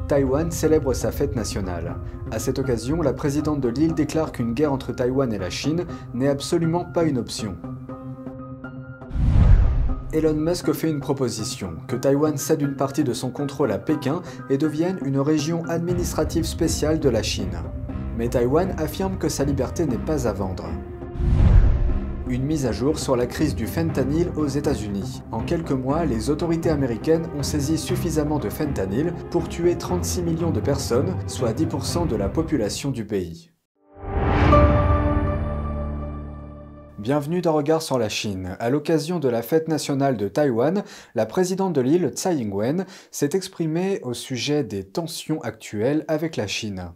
Taïwan célèbre sa fête nationale. À cette occasion, la présidente de l'île déclare qu'une guerre entre Taïwan et la Chine n'est absolument pas une option. Elon Musk fait une proposition, que Taïwan cède une partie de son contrôle à Pékin et devienne une région administrative spéciale de la Chine. Mais Taïwan affirme que sa liberté n'est pas à vendre. Une mise à jour sur la crise du fentanyl aux États-Unis. En quelques mois, les autorités américaines ont saisi suffisamment de fentanyl pour tuer 36 millions de personnes, soit 10% de la population du pays. Bienvenue dans Regard sur la Chine. À l'occasion de la fête nationale de Taïwan, la présidente de l'île, Tsai Ing-wen, s'est exprimée au sujet des tensions actuelles avec la Chine.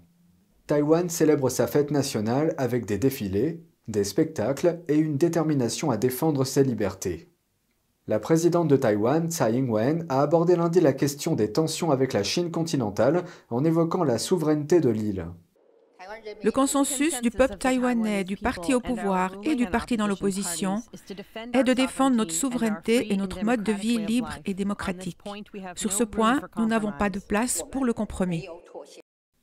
Taïwan célèbre sa fête nationale avec des défilés, des spectacles et une détermination à défendre ses libertés. La présidente de Taïwan, Tsai Ing-wen, a abordé lundi la question des tensions avec la Chine continentale en évoquant la souveraineté de l'île. Le consensus du peuple taïwanais, du parti au pouvoir et du parti dans l'opposition est de défendre notre souveraineté et notre mode de vie libre et démocratique. Sur ce point, nous n'avons pas de place pour le compromis.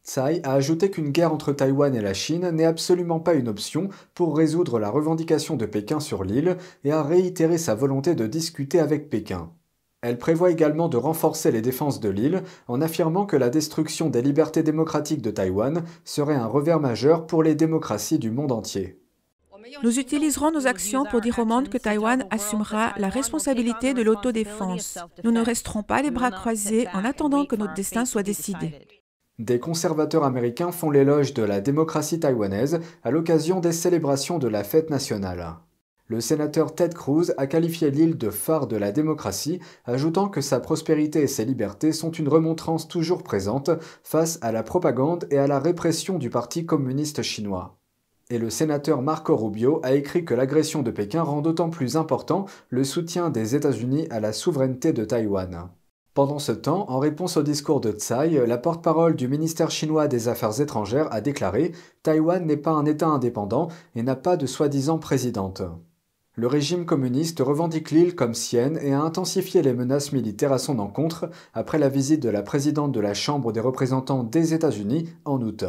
Tsai a ajouté qu'une guerre entre Taïwan et la Chine n'est absolument pas une option pour résoudre la revendication de Pékin sur l'île et a réitéré sa volonté de discuter avec Pékin. Elle prévoit également de renforcer les défenses de l'île en affirmant que la destruction des libertés démocratiques de Taïwan serait un revers majeur pour les démocraties du monde entier. Nous utiliserons nos actions pour dire au monde que Taïwan assumera la responsabilité de l'autodéfense. Nous ne resterons pas les bras croisés en attendant que notre destin soit décidé. Des conservateurs américains font l'éloge de la démocratie taïwanaise à l'occasion des célébrations de la fête nationale. Le sénateur Ted Cruz a qualifié l'île de phare de la démocratie, ajoutant que sa prospérité et ses libertés sont une remontrance toujours présente face à la propagande et à la répression du Parti communiste chinois. Et le sénateur Marco Rubio a écrit que l'agression de Pékin rend d'autant plus important le soutien des États-Unis à la souveraineté de Taïwan. Pendant ce temps, en réponse au discours de Tsai, la porte-parole du ministère chinois des Affaires étrangères a déclaré « Taïwan n'est pas un État indépendant et n'a pas de soi-disant présidente ». Le régime communiste revendique l'île comme sienne et a intensifié les menaces militaires à son encontre après la visite de la présidente de la Chambre des représentants des États-Unis en août.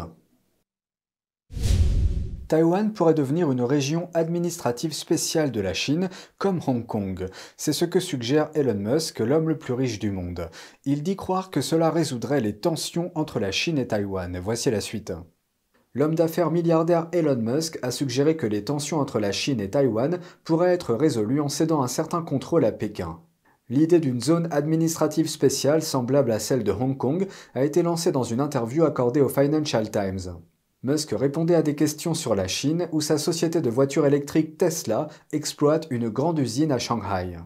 Taïwan pourrait devenir une région administrative spéciale de la Chine, comme Hong Kong. C'est ce que suggère Elon Musk, l'homme le plus riche du monde. Il dit croire que cela résoudrait les tensions entre la Chine et Taïwan. Voici la suite. L'homme d'affaires milliardaire Elon Musk a suggéré que les tensions entre la Chine et Taïwan pourraient être résolues en cédant un certain contrôle à Pékin. L'idée d'une zone administrative spéciale semblable à celle de Hong Kong a été lancée dans une interview accordée au Financial Times. Musk répondait à des questions sur la Chine où sa société de voitures électriques Tesla exploite une grande usine à Shanghai.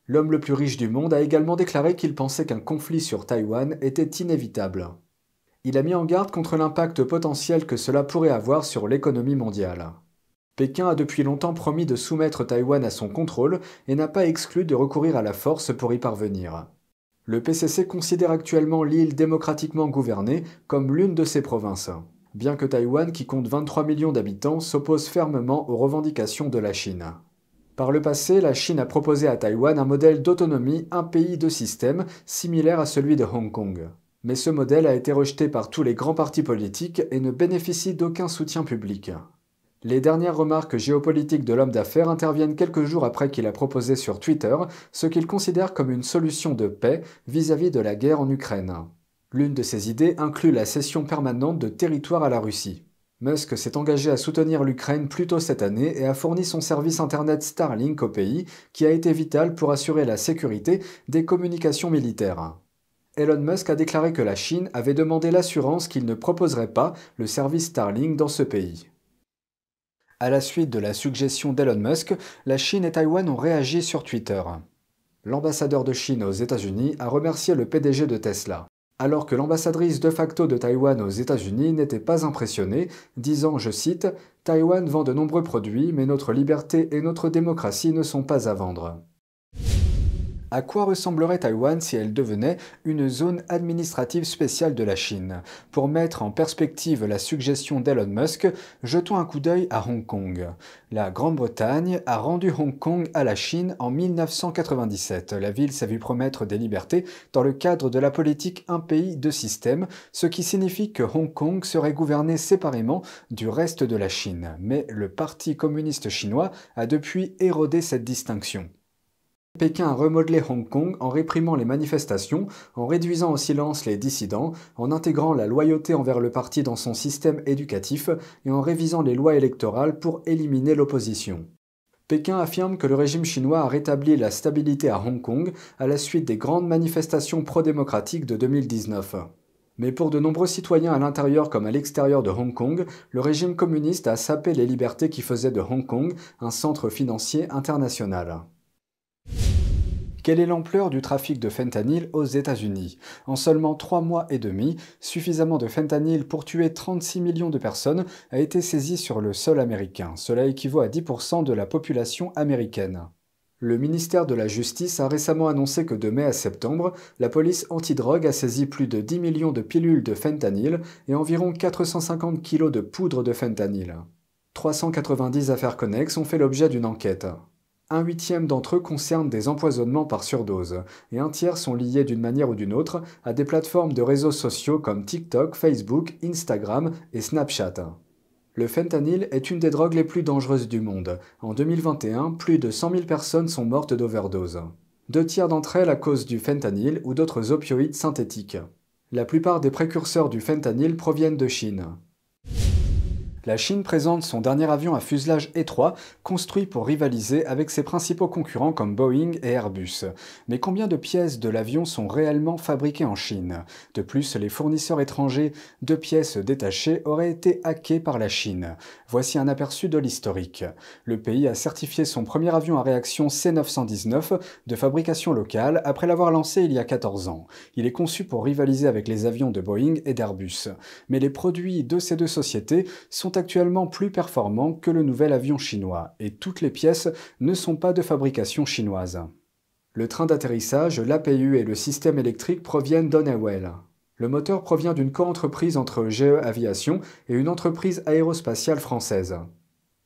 L'homme le plus riche du monde a également déclaré qu'il pensait qu'un conflit sur Taïwan était inévitable. Il a mis en garde contre l'impact potentiel que cela pourrait avoir sur l'économie mondiale. Pékin a depuis longtemps promis de soumettre Taïwan à son contrôle et n'a pas exclu de recourir à la force pour y parvenir. Le PCC considère actuellement l'île démocratiquement gouvernée comme l'une de ses provinces. Bien que Taïwan, qui compte 23 millions d'habitants, s'oppose fermement aux revendications de la Chine. Par le passé, la Chine a proposé à Taïwan un modèle d'autonomie, un pays deux systèmes, similaire à celui de Hong Kong. Mais ce modèle a été rejeté par tous les grands partis politiques et ne bénéficie d'aucun soutien public. Les dernières remarques géopolitiques de l'homme d'affaires interviennent quelques jours après qu'il a proposé sur Twitter ce qu'il considère comme une solution de paix vis-à-vis de la guerre en Ukraine. L'une de ces idées inclut la cession permanente de territoires à la Russie. Musk s'est engagé à soutenir l'Ukraine plus tôt cette année et a fourni son service internet Starlink au pays, qui a été vital pour assurer la sécurité des communications militaires. Elon Musk a déclaré que la Chine avait demandé l'assurance qu'il ne proposerait pas le service Starlink dans ce pays. À la suite de la suggestion d'Elon Musk, la Chine et Taïwan ont réagi sur Twitter. L'ambassadeur de Chine aux États-Unis a remercié le PDG de Tesla. Alors que l'ambassadrice de facto de Taïwan aux États-Unis n'était pas impressionnée, disant, je cite, « Taïwan vend de nombreux produits, mais notre liberté et notre démocratie ne sont pas à vendre ». À quoi ressemblerait Taïwan si elle devenait une zone administrative spéciale de la Chine? Pour mettre en perspective la suggestion d'Elon Musk, jetons un coup d'œil à Hong Kong. La Grande-Bretagne a rendu Hong Kong à la Chine en 1997. La ville s'est vue promettre des libertés dans le cadre de la politique un pays, deux systèmes, ce qui signifie que Hong Kong serait gouverné séparément du reste de la Chine. Mais le Parti communiste chinois a depuis érodé cette distinction. Pékin a remodelé Hong Kong en réprimant les manifestations, en réduisant au silence les dissidents, en intégrant la loyauté envers le parti dans son système éducatif et en révisant les lois électorales pour éliminer l'opposition. Pékin affirme que le régime chinois a rétabli la stabilité à Hong Kong à la suite des grandes manifestations pro-démocratiques de 2019. Mais pour de nombreux citoyens à l'intérieur comme à l'extérieur de Hong Kong, le régime communiste a sapé les libertés qui faisaient de Hong Kong un centre financier international. Quelle est l'ampleur du trafic de fentanyl aux États-Unis? En seulement 3 mois et demi, suffisamment de fentanyl pour tuer 36 millions de personnes a été saisi sur le sol américain. Cela équivaut à 10% de la population américaine. Le ministère de la Justice a récemment annoncé que de mai à septembre, la police antidrogue a saisi plus de 10 millions de pilules de fentanyl et environ 450 kilos de poudre de fentanyl. 390 affaires connexes ont fait l'objet d'une enquête. 1/8 d'entre eux concernent des empoisonnements par surdose, et 1/3 sont liés d'une manière ou d'une autre à des plateformes de réseaux sociaux comme TikTok, Facebook, Instagram et Snapchat. Le fentanyl est une des drogues les plus dangereuses du monde. En 2021, plus de 100 000 personnes sont mortes d'overdose. 2/3 d'entre elles à cause du fentanyl ou d'autres opioïdes synthétiques. La plupart des précurseurs du fentanyl proviennent de Chine. La Chine présente son dernier avion à fuselage étroit, construit pour rivaliser avec ses principaux concurrents comme Boeing et Airbus. Mais combien de pièces de l'avion sont réellement fabriquées en Chine? De plus, les fournisseurs étrangers de pièces détachées auraient été hackés par la Chine. Voici un aperçu de l'historique. Le pays a certifié son premier avion à réaction C919 de fabrication locale après l'avoir lancé il y a 14 ans. Il est conçu pour rivaliser avec les avions de Boeing et d'Airbus. Mais les produits de ces deux sociétés sont actuellement plus performants que le nouvel avion chinois, et toutes les pièces ne sont pas de fabrication chinoise. Le train d'atterrissage, l'APU et le système électrique proviennent d'Honeywell. Le moteur provient d'une coentreprise entre GE Aviation et une entreprise aérospatiale française.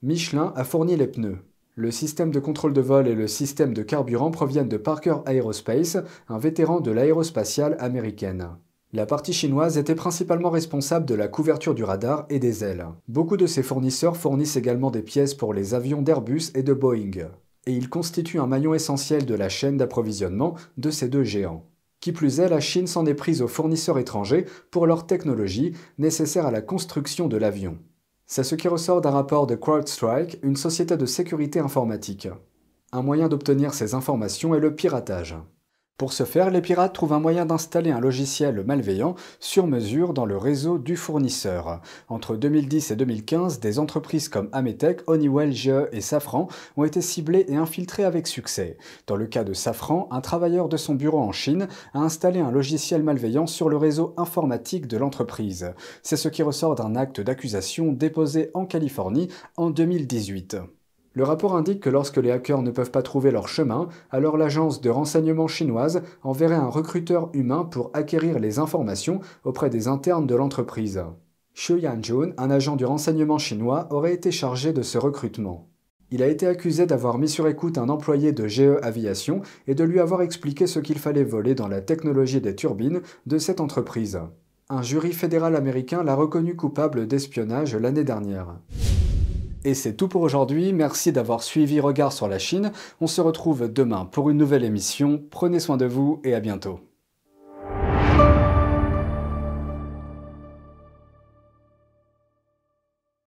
Michelin a fourni les pneus. Le système de contrôle de vol et le système de carburant proviennent de Parker Aerospace, un vétéran de l'aérospatiale américaine. La partie chinoise était principalement responsable de la couverture du radar et des ailes. Beaucoup de ces fournisseurs fournissent également des pièces pour les avions d'Airbus et de Boeing. Et ils constituent un maillon essentiel de la chaîne d'approvisionnement de ces deux géants. Qui plus est, la Chine s'en est prise aux fournisseurs étrangers pour leur technologie nécessaire à la construction de l'avion. C'est ce qui ressort d'un rapport de CrowdStrike, une société de sécurité informatique. Un moyen d'obtenir ces informations est le piratage. Pour ce faire, les pirates trouvent un moyen d'installer un logiciel malveillant sur mesure dans le réseau du fournisseur. Entre 2010 et 2015, des entreprises comme Ametek, Honeywell, GE et Safran ont été ciblées et infiltrées avec succès. Dans le cas de Safran, un travailleur de son bureau en Chine a installé un logiciel malveillant sur le réseau informatique de l'entreprise. C'est ce qui ressort d'un acte d'accusation déposé en Californie en 2018. Le rapport indique que lorsque les hackers ne peuvent pas trouver leur chemin, alors l'agence de renseignement chinoise enverrait un recruteur humain pour acquérir les informations auprès des internes de l'entreprise. Xu Yanjun, un agent du renseignement chinois, aurait été chargé de ce recrutement. Il a été accusé d'avoir mis sur écoute un employé de GE Aviation et de lui avoir expliqué ce qu'il fallait voler dans la technologie des turbines de cette entreprise. Un jury fédéral américain l'a reconnu coupable d'espionnage l'année dernière. Et c'est tout pour aujourd'hui, merci d'avoir suivi Regard sur la Chine. On se retrouve demain pour une nouvelle émission. Prenez soin de vous et à bientôt.